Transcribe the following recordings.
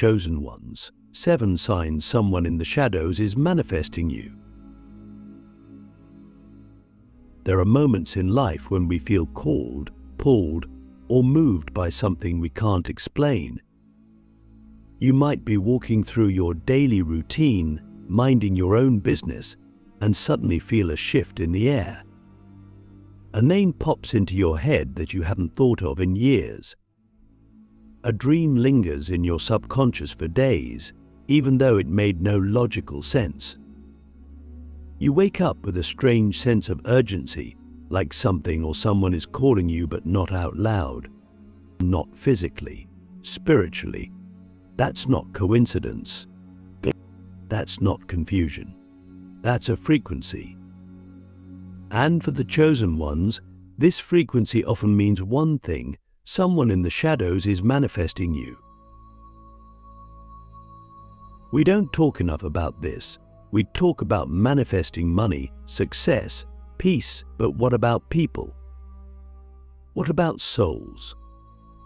Chosen ones. 7 signs someone in the shadows is manifesting you. There are moments in life when we feel called, pulled, or moved by something we can't explain. You might be walking through your daily routine, minding your own business, and suddenly feel a shift in the air. A name pops into your head that you haven't thought of in years. A dream lingers in your subconscious for days, even though it made no logical sense. You wake up with a strange sense of urgency, like something or someone is calling you but not out loud. Not physically, spiritually. That's not coincidence. That's not confusion. That's a frequency. And for the chosen ones, this frequency often means one thing: someone in the shadows is manifesting you. We don't talk enough about this. We talk about manifesting money, success, peace, but what about people? What about souls?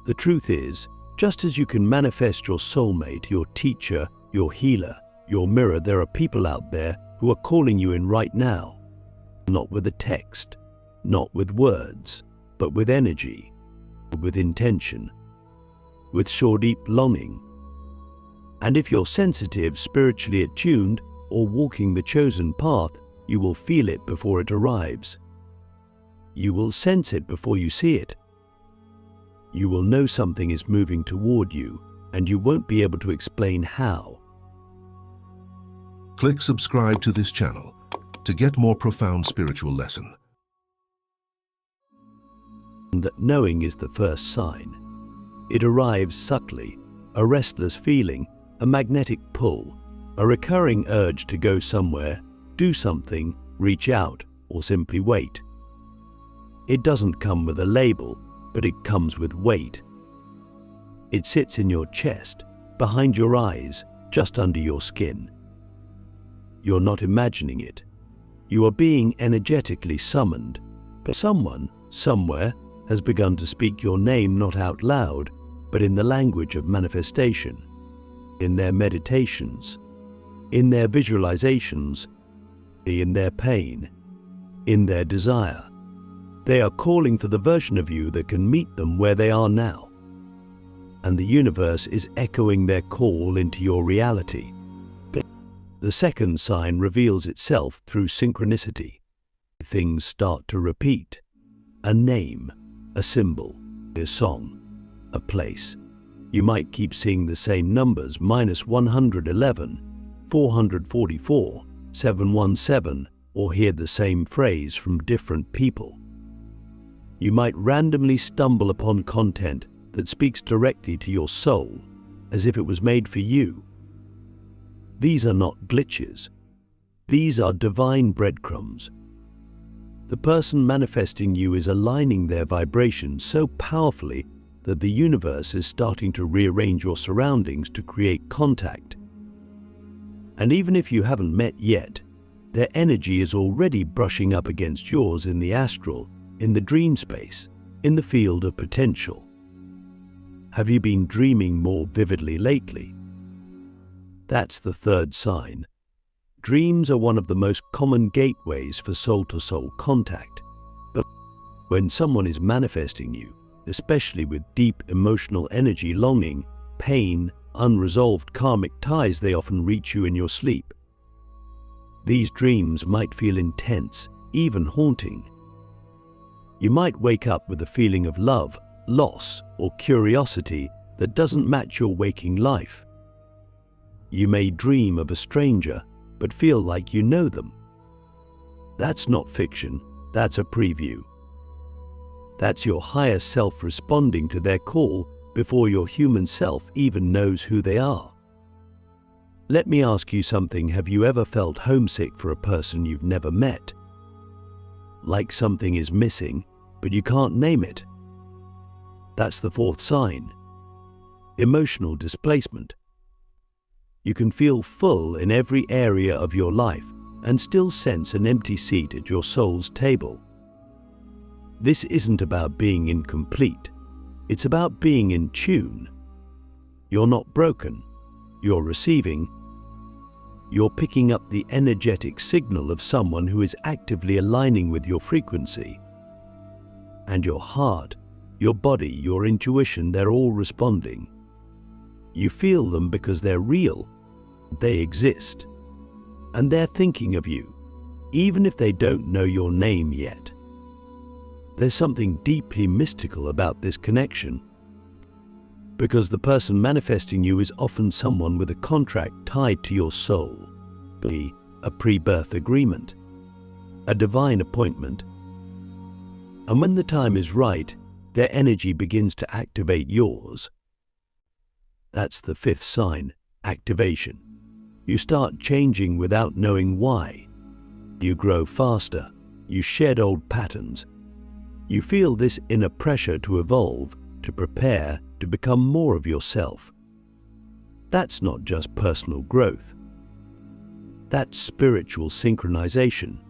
The truth is, just as you can manifest your soulmate, your teacher, your healer, your mirror, there are people out there who are calling you in right now. Not with a text, not with words, but with energy, with intention, with sure deep longing. And if you're sensitive, spiritually attuned, or walking the chosen path, you will feel it before it arrives. You will sense it before you see it. You will know something is moving toward you, and you won't be able to explain how. Click subscribe to this channel to get more profound spiritual lesson. That knowing is the first sign. It arrives subtly, a restless feeling, a magnetic pull, a recurring urge to go somewhere, do something, reach out, or simply wait. It doesn't come with a label, but it comes with weight. It sits in your chest, behind your eyes, just under your skin. You're not imagining it. You are being energetically summoned, but someone, somewhere, has begun to speak your name not out loud, but in the language of manifestation, in their meditations, in their visualizations, in their pain, in their desire. They are calling for the version of you that can meet them where they are now. And the universe is echoing their call into your reality. The second sign reveals itself through synchronicity. Things start to repeat. A name, a symbol, a song, a place. You might keep seeing the same numbers: -111, 444, 717, or hear the same phrase from different people. You might randomly stumble upon content that speaks directly to your soul, as if it was made for you. These are not glitches. These are divine breadcrumbs. The person manifesting you is aligning their vibration so powerfully that the universe is starting to rearrange your surroundings to create contact. And even if you haven't met yet, their energy is already brushing up against yours in the astral, in the dream space, in the field of potential. Have you been dreaming more vividly lately? That's the third sign. Dreams are one of the most common gateways for soul-to-soul contact. But when someone is manifesting you, especially with deep emotional energy, longing, pain, unresolved karmic ties, they often reach you in your sleep. These dreams might feel intense, even haunting. You might wake up with a feeling of love, loss, or curiosity that doesn't match your waking life. You may dream of a stranger, but feel like you know them. That's not fiction, that's a preview. That's your higher self responding to their call before your human self even knows who they are. Let me ask you something: have you ever felt homesick for a person you've never met? Like something is missing, but you can't name it? That's the fourth sign. Emotional displacement. You can feel full in every area of your life and still sense an empty seat at your soul's table. This isn't about being incomplete. It's about being in tune. You're not broken. you're receiving. You're picking up the energetic signal of someone who is actively aligning with your frequency. And your heart, your body, your intuition, they're all responding. You feel them because they're real. They exist. And they're thinking of you, even if they don't know your name yet. There's something deeply mystical about this connection, because the person manifesting you is often someone with a contract tied to your soul, a pre-birth agreement, a divine appointment. And when the time is right, their energy begins to activate yours. That's the fifth sign, activation. You start changing without knowing why. You grow faster. You shed old patterns. You feel this inner pressure to evolve, to prepare, to become more of yourself. That's not just personal growth. That's spiritual synchronization.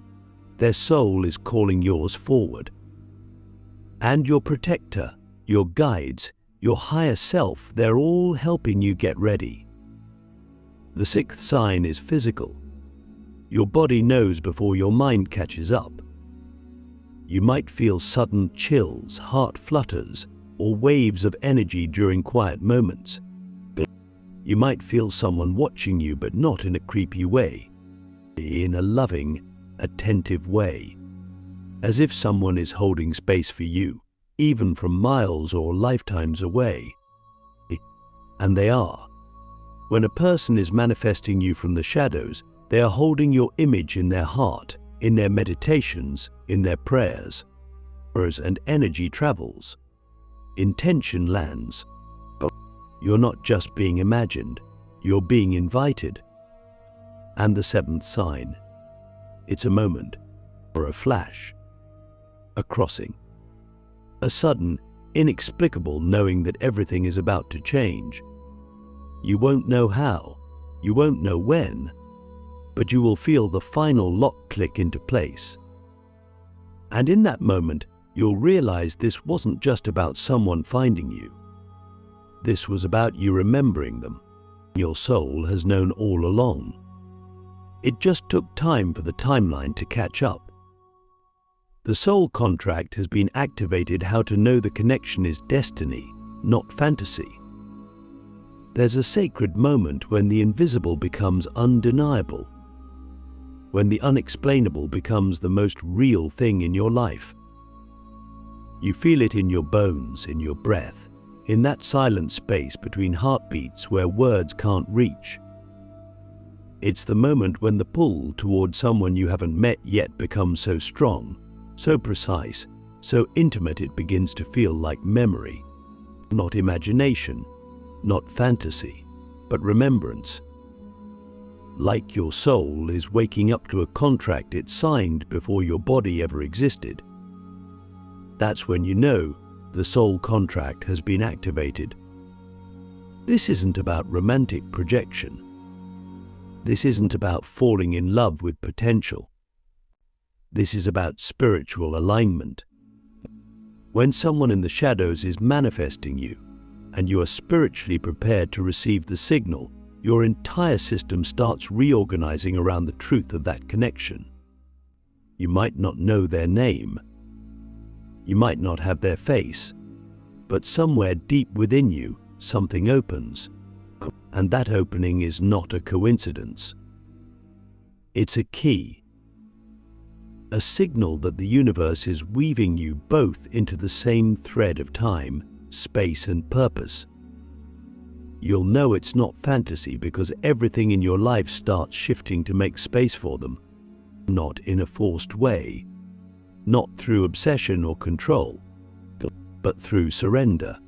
Their soul is calling yours forward. And your protector, your guides, your higher self, they're all helping you get ready. The sixth sign is physical. Your body knows before your mind catches up. You might feel sudden chills, heart flutters, or waves of energy during quiet moments. You might feel someone watching you, but not in a creepy way, in a loving, attentive way, as if someone is holding space for you, even from miles or lifetimes away. And they are. When a person is manifesting you from the shadows, they are holding your image in their heart, in their meditations, in their prayers. And energy travels. Intention lands. You're not just being imagined, you're being invited. And the seventh sign. It's a moment, or a flash, a crossing. A sudden, inexplicable knowing that everything is about to change. You won't know how, you won't know when, but you will feel the final lock click into place. And in that moment, you'll realize this wasn't just about someone finding you. This was about you remembering them. Your soul has known all along. It just took time for the timeline to catch up. The soul contract has been activated. How to know the connection is destiny, not fantasy. There's a sacred moment when the invisible becomes undeniable, when the unexplainable becomes the most real thing in your life. You feel it in your bones, in your breath, in that silent space between heartbeats where words can't reach. It's the moment when the pull toward someone you haven't met yet becomes so strong, so precise, so intimate it begins to feel like memory. Not imagination, not fantasy, but remembrance. Like your soul is waking up to a contract it signed before your body ever existed. That's when you know the soul contract has been activated. This isn't about romantic projection. This isn't about falling in love with potential. This is about spiritual alignment. When someone in the shadows is manifesting you, and you are spiritually prepared to receive the signal, your entire system starts reorganizing around the truth of that connection. You might not know their name. You might not have their face, but somewhere deep within you, something opens. And that opening is not a coincidence. It's a key. A signal that the universe is weaving you both into the same thread of time, space, and purpose. You'll know it's not fantasy because everything in your life starts shifting to make space for them, not in a forced way, not through obsession or control, but through surrender.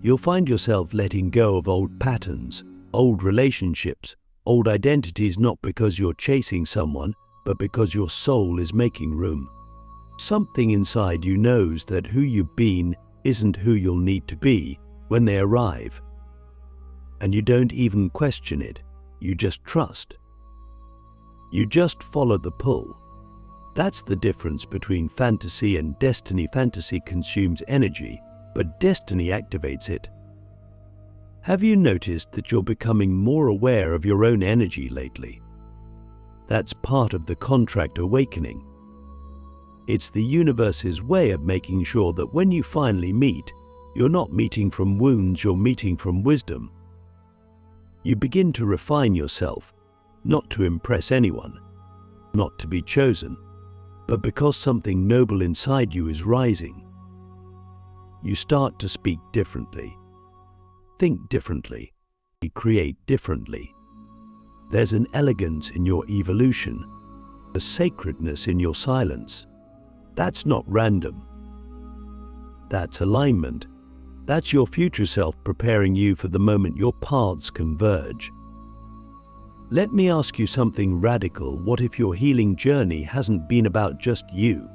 You'll find yourself letting go of old patterns, old relationships, old identities, not because you're chasing someone, but because your soul is making room. Something inside you knows that who you've been isn't who you'll need to be when they arrive. And you don't even question it, you just trust. You just follow the pull. That's the difference between fantasy and destiny. Fantasy consumes energy, but destiny activates it. Have you noticed that you're becoming more aware of your own energy lately? That's part of the contract awakening. It's the universe's way of making sure that when you finally meet, you're not meeting from wounds, you're meeting from wisdom. You begin to refine yourself, not to impress anyone, not to be chosen, but because something noble inside you is rising. You start to speak differently, think differently, create differently. There's an elegance in your evolution, a sacredness in your silence. That's not random. That's alignment. That's your future self preparing you for the moment your paths converge. Let me ask you something radical. What if your healing journey hasn't been about just you?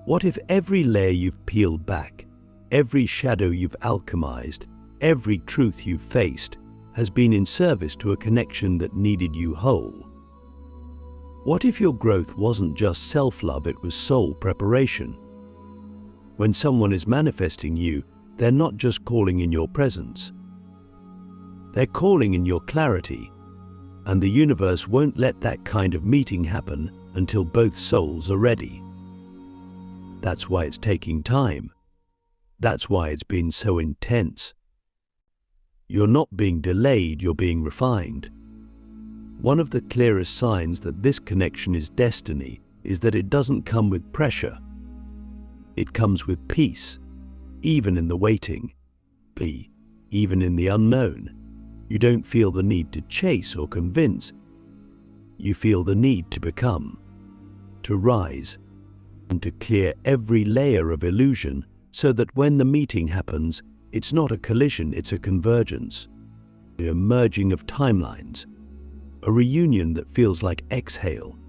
What if every layer you've peeled back, every shadow you've alchemized, every truth you've faced has been in service to a connection that needed you whole? What if your growth wasn't just self-love, it was soul preparation? When someone is manifesting you, they're not just calling in your presence. They're calling in your clarity, and the universe won't let that kind of meeting happen until both souls are ready. That's why it's taking time. That's why it's been so intense. You're not being delayed, you're being refined. One of the clearest signs that this connection is destiny is that it doesn't come with pressure. It comes with peace, even in the waiting, even in the unknown. You don't feel the need to chase or convince. You feel the need to become, to rise, and to clear every layer of illusion so that when the meeting happens, it's not a collision, it's a convergence, a merging of timelines, a reunion that feels like exhale.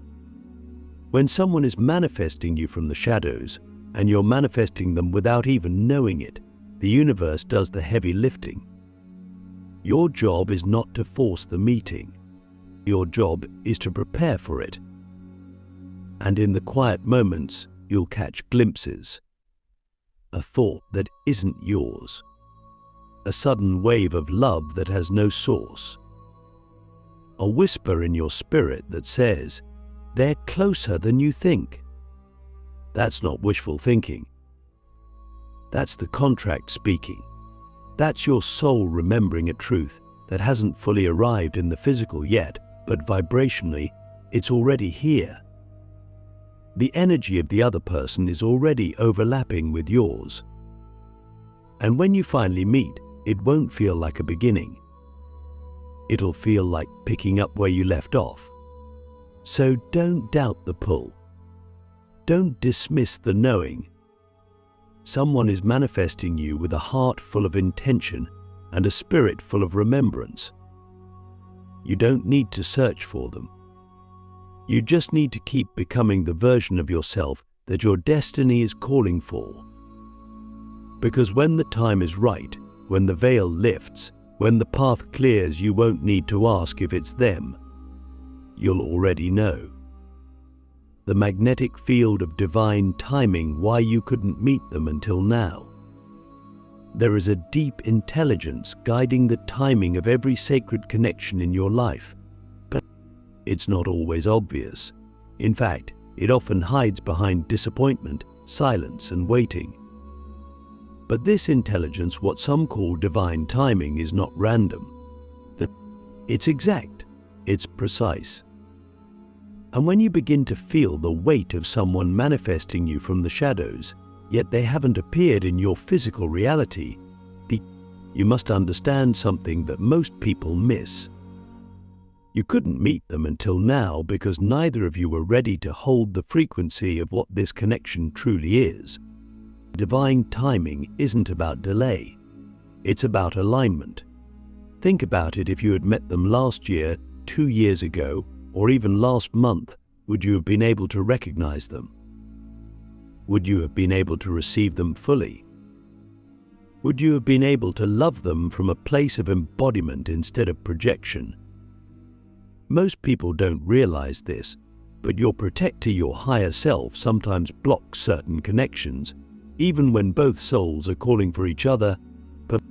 When someone is manifesting you from the shadows, and you're manifesting them without even knowing it, the universe does the heavy lifting. Your job is not to force the meeting. Your job is to prepare for it. And in the quiet moments, you'll catch glimpses. A thought that isn't yours. A sudden wave of love that has no source. A whisper in your spirit that says, "They're closer than you think." That's not wishful thinking. That's the contract speaking. That's your soul remembering a truth that hasn't fully arrived in the physical yet, but vibrationally, it's already here. The energy of the other person is already overlapping with yours. And when you finally meet, it won't feel like a beginning. It'll feel like picking up where you left off. So don't doubt the pull. Don't dismiss the knowing. Someone is manifesting you with a heart full of intention and a spirit full of remembrance. You don't need to search for them. You just need to keep becoming the version of yourself that your destiny is calling for. Because when the time is right, when the veil lifts, when the path clears, you won't need to ask if it's them. You'll already know. The magnetic field of divine timing, why you couldn't meet them until now. There is a deep intelligence guiding the timing of every sacred connection in your life. But it's not always obvious. In fact, it often hides behind disappointment, silence, and waiting. But this intelligence, what some call divine timing, is not random. It's exact, it's precise. And when you begin to feel the weight of someone manifesting you from the shadows, yet they haven't appeared in your physical reality, you must understand something that most people miss. You couldn't meet them until now because neither of you were ready to hold the frequency of what this connection truly is. Divine timing isn't about delay. It's about alignment. Think about it. If you had met them last year, 2 years ago, or even last month, would you have been able to recognize them? Would you have been able to receive them fully? Would you have been able to love them from a place of embodiment instead of projection? Most people don't realize this, but your protector, your higher self, sometimes blocks certain connections, even when both souls are calling for each other. But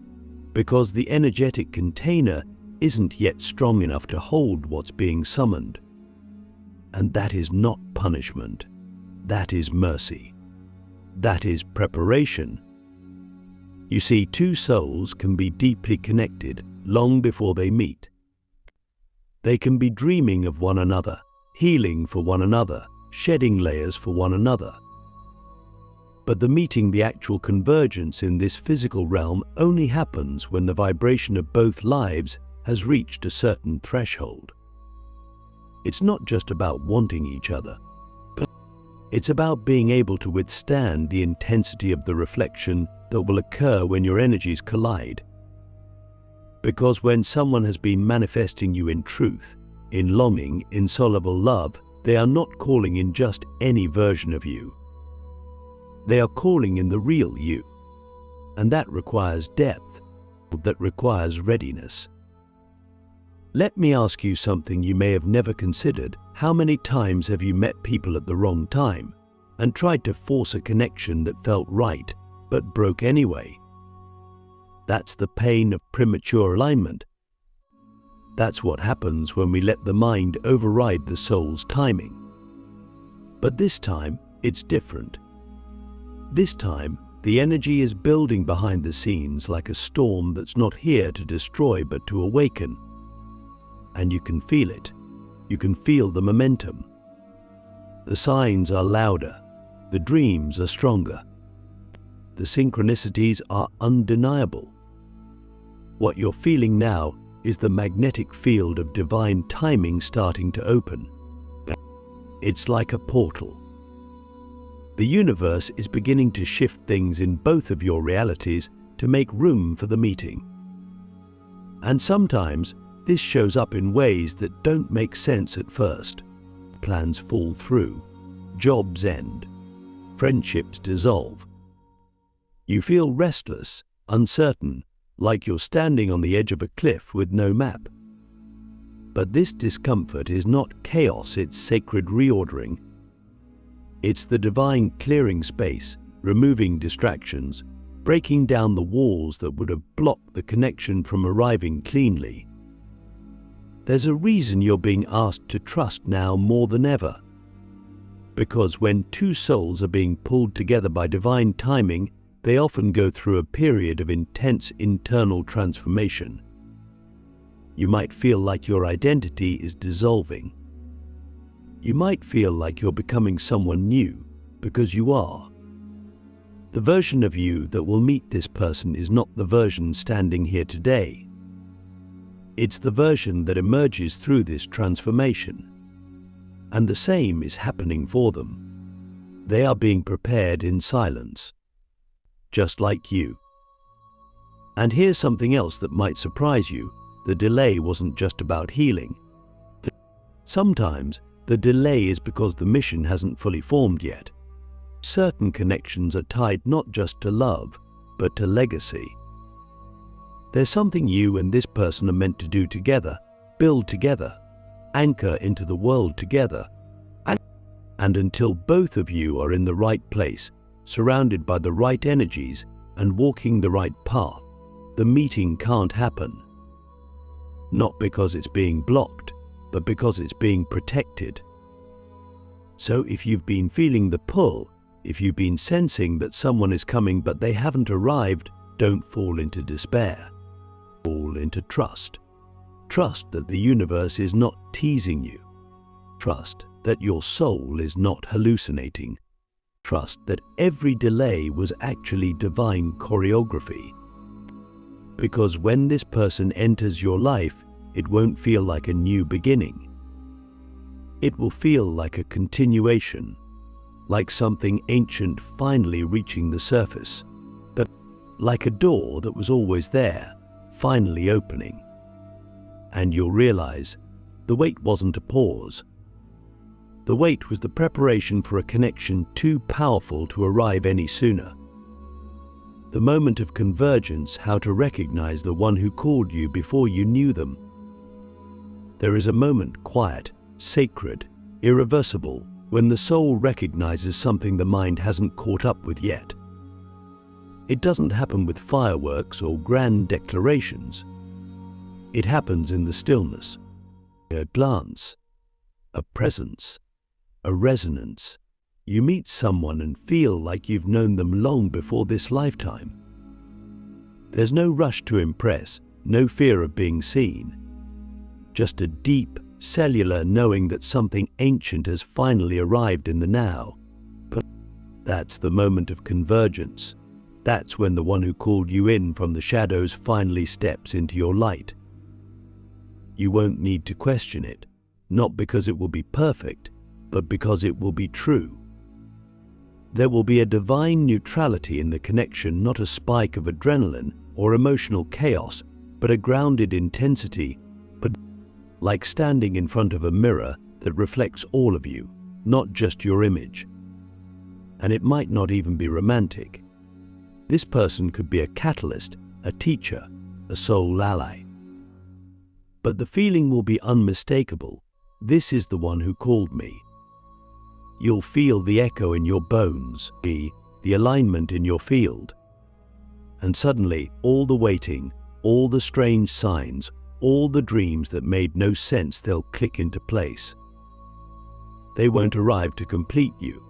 because the energetic container isn't yet strong enough to hold what's being summoned. And that is not punishment. That is mercy. That is preparation. You see, two souls can be deeply connected long before they meet. They can be dreaming of one another, healing for one another, shedding layers for one another. But the meeting, the actual convergence in this physical realm, only happens when the vibration of both lives has reached a certain threshold. It's not just about wanting each other, but it's about being able to withstand the intensity of the reflection that will occur when your energies collide. Because when someone has been manifesting you in truth, in longing, insoluble love, they are not calling in just any version of you. They are calling in the real you, and that requires depth, that requires readiness. Let me ask you something you may have never considered. How many times have you met people at the wrong time and tried to force a connection that felt right but broke anyway? That's the pain of premature alignment. That's what happens when we let the mind override the soul's timing. But this time, it's different. This time, the energy is building behind the scenes like a storm that's not here to destroy but to awaken. And you can feel it. You can feel the momentum. The signs are louder. The dreams are stronger. The synchronicities are undeniable. What you're feeling now is the magnetic field of divine timing starting to open. It's like a portal. The universe is beginning to shift things in both of your realities to make room for the meeting. And sometimes this shows up in ways that don't make sense at first. Plans fall through, jobs end, friendships dissolve. You feel restless, uncertain, like you're standing on the edge of a cliff with no map. But this discomfort is not chaos, it's sacred reordering. It's the divine clearing space, removing distractions, breaking down the walls that would have blocked the connection from arriving cleanly. There's a reason you're being asked to trust now more than ever. Because when two souls are being pulled together by divine timing, they often go through a period of intense internal transformation. You might feel like your identity is dissolving. You might feel like you're becoming someone new, because you are. The version of you that will meet this person is not the version standing here today. It's the version that emerges through this transformation. And the same is happening for them. They are being prepared in silence, just like you. And here's something else that might surprise you. The delay wasn't just about healing. Sometimes the delay is because the mission hasn't fully formed yet. Certain connections are tied not just to love, but to legacy. There's something you and this person are meant to do together, build together, anchor into the world together. And until both of you are in the right place, surrounded by the right energies and walking the right path, the meeting can't happen. Not because it's being blocked, but because it's being protected. So if you've been feeling the pull, if you've been sensing that someone is coming but they haven't arrived, don't fall into despair. Fall into trust. Trust that the universe is not teasing you. Trust that your soul is not hallucinating. Trust that every delay was actually divine choreography. Because when this person enters your life, it won't feel like a new beginning. It will feel like a continuation, like something ancient finally reaching the surface, but like a door that was always there, finally opening. And you'll realize the wait wasn't a pause. The wait was the preparation for a connection too powerful to arrive any sooner. The moment of convergence, how to recognize the one who called you before you knew them. There is a moment quiet, sacred, irreversible, when the soul recognizes something the mind hasn't caught up with yet. It doesn't happen with fireworks or grand declarations. It happens in the stillness. A glance, a presence, a resonance. You meet someone and feel like you've known them long before this lifetime. There's no rush to impress, no fear of being seen. Just a deep, cellular knowing that something ancient has finally arrived in the now. But that's the moment of convergence. That's when the one who called you in from the shadows finally steps into your light. You won't need to question it, not because it will be perfect, but because it will be true. There will be a divine neutrality in the connection, not a spike of adrenaline or emotional chaos, but a grounded intensity, but like standing in front of a mirror that reflects all of you, not just your image. And it might not even be romantic. This person could be a catalyst, a teacher, a soul ally. But the feeling will be unmistakable. This is the one who called me. You'll feel the echo in your bones, the alignment in your field. And suddenly, all the waiting, all the strange signs, all the dreams that made no sense, they'll click into place. They won't arrive to complete you.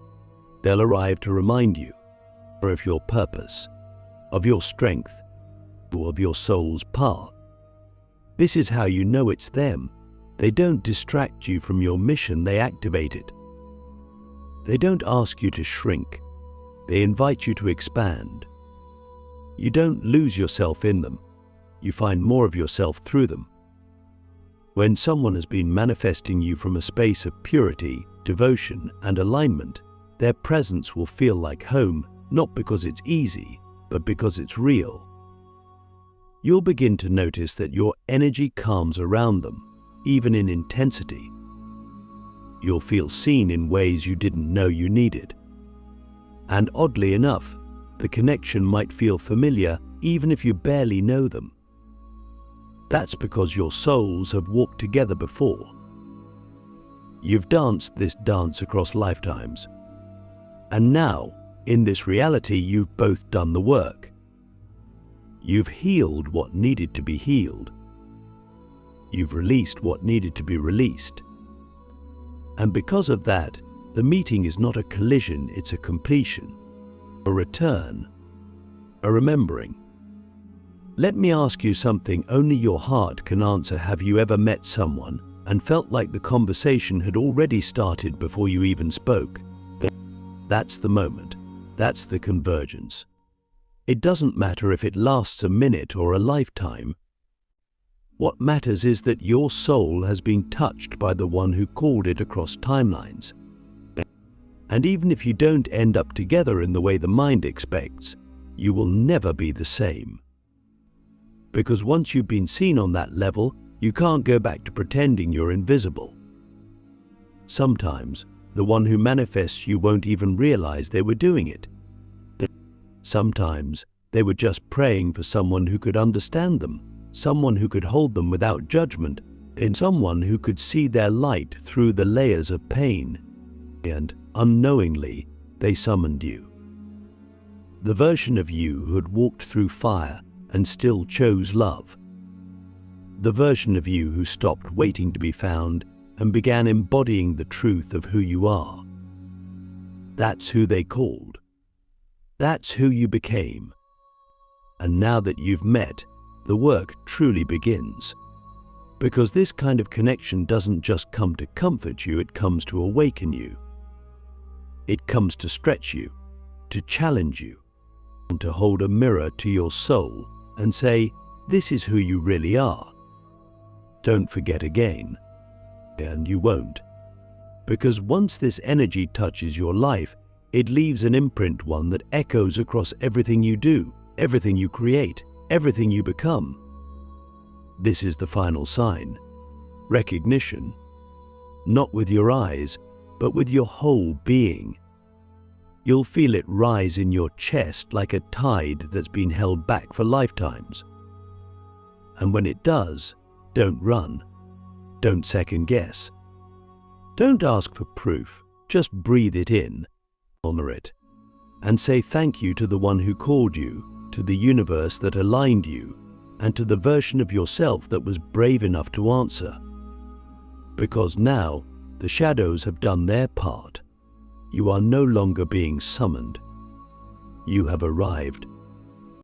They'll arrive to remind you of your purpose, of your strength, or of your soul's path. This is how you know it's them. They don't distract you from your mission, they activate it. They don't ask you to shrink. They invite you to expand. You don't lose yourself in them. You find more of yourself through them. When someone has been manifesting you from a space of purity, devotion, and alignment, their presence will feel like home, not because it's easy, but because it's real. You'll begin to notice that your energy calms around them, even in intensity. You'll feel seen in ways you didn't know you needed. And oddly enough, the connection might feel familiar even if you barely know them. That's because your souls have walked together before. You've danced this dance across lifetimes. And now, in this reality, you've both done the work. You've healed what needed to be healed. You've released what needed to be released. And because of that, the meeting is not a collision, it's a completion, a return, a remembering. Let me ask you something only your heart can answer. Have you ever met someone and felt like the conversation had already started before you even spoke? That's the moment. That's the convergence. It doesn't matter if it lasts a minute or a lifetime. What matters is that your soul has been touched by the one who called it across timelines. And even if you don't end up together in the way the mind expects, you will never be the same. Because once you've been seen on that level, you can't go back to pretending you're invisible. Sometimes, the one who manifests you won't even realize they were doing it. Sometimes, they were just praying for someone who could understand them, someone who could hold them without judgment, and someone who could see their light through the layers of pain. And, unknowingly, they summoned you. The version of you who had walked through fire and still chose love. The version of you who stopped waiting to be found and began embodying the truth of who you are. That's who they called. That's who you became. And now that you've met, the work truly begins. Because this kind of connection doesn't just come to comfort you, it comes to awaken you. It comes to stretch you, to challenge you, to hold a mirror to your soul and say, this is who you really are. Don't forget again. And you won't. Because once this energy touches your life, it leaves an imprint, one that echoes across everything you do, everything you create, everything you become. This is the final sign. Recognition. Not with your eyes, but with your whole being. You'll feel it rise in your chest like a tide that's been held back for lifetimes. And when it does, don't run. Don't second guess. Don't ask for proof. Just breathe it in. Honor it. and say thank you to the one who called you, to the universe that aligned you, and to the version of yourself that was brave enough to answer. Because now the shadows have done their part. You are no longer being summoned. You have arrived.